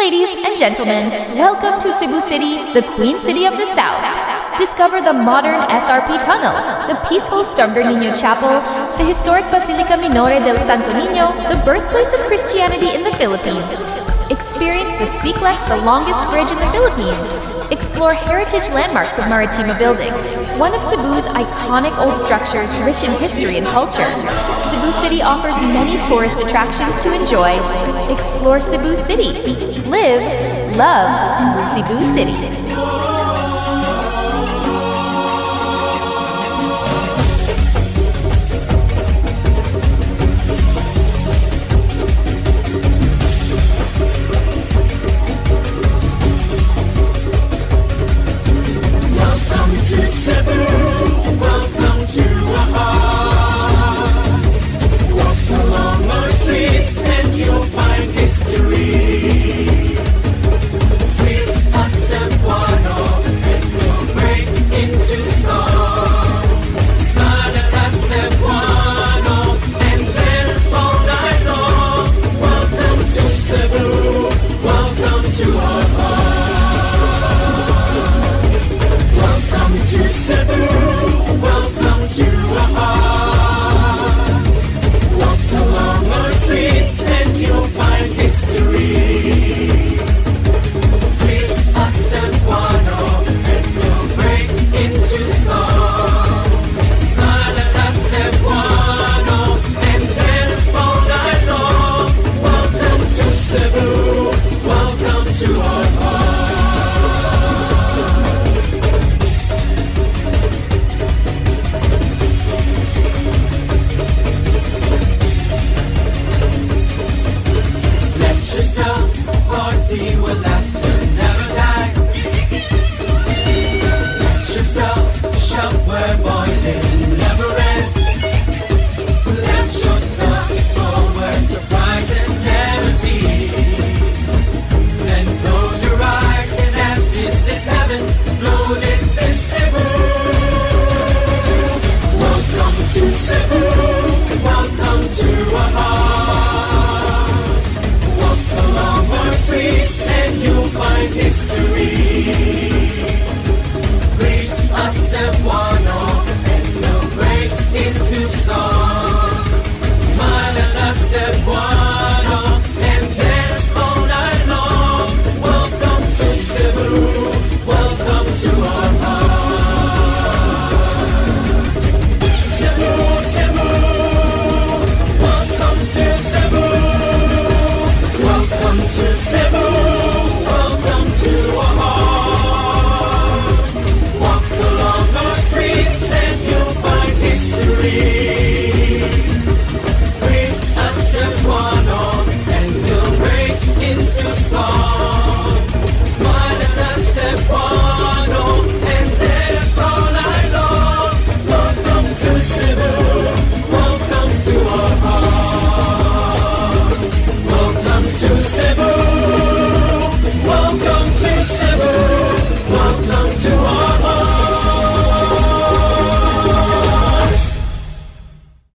Ladies and gentlemen, welcome to Cebu City, the Queen City of the South. Discover the modern SRP Tunnel, the peaceful Stumbler Niño Chapel, the historic Basilica Minore del Santo Niño, the birthplace of Christianity in the Philippines. Experience the Siklex, the longest bridge in the Philippines. Explore heritage landmarks of Maritima Building, one of Cebu's iconic old structures rich in history and culture. Cebu City offers many tourist attractions to enjoy. Explore Cebu City. Live, love, Cebu City. Cebu, welcome to our hearts. Walk along our streets and you'll find history. With a Cebuano, it will break into song. Smile at a Cebuano and dance all night long. Welcome to Cebu, welcome to our hearts. To Cebu, welcome to our hearts. Walk along our streets and you'll find history. With a Cebuano, it will break into song. Smile at a Cebuano and dance all night long. Welcome to Cebu, welcome to our hearts. Party where laughter never dies. Let yourself shout where boiling never ends. Let yourself explore where surprises never cease. Then close your eyes and ask, is this heaven? No, this is Cebu. Welcome to Cebu. Welcome to our hearts. Walk along our streets and you'll find history. Greet us and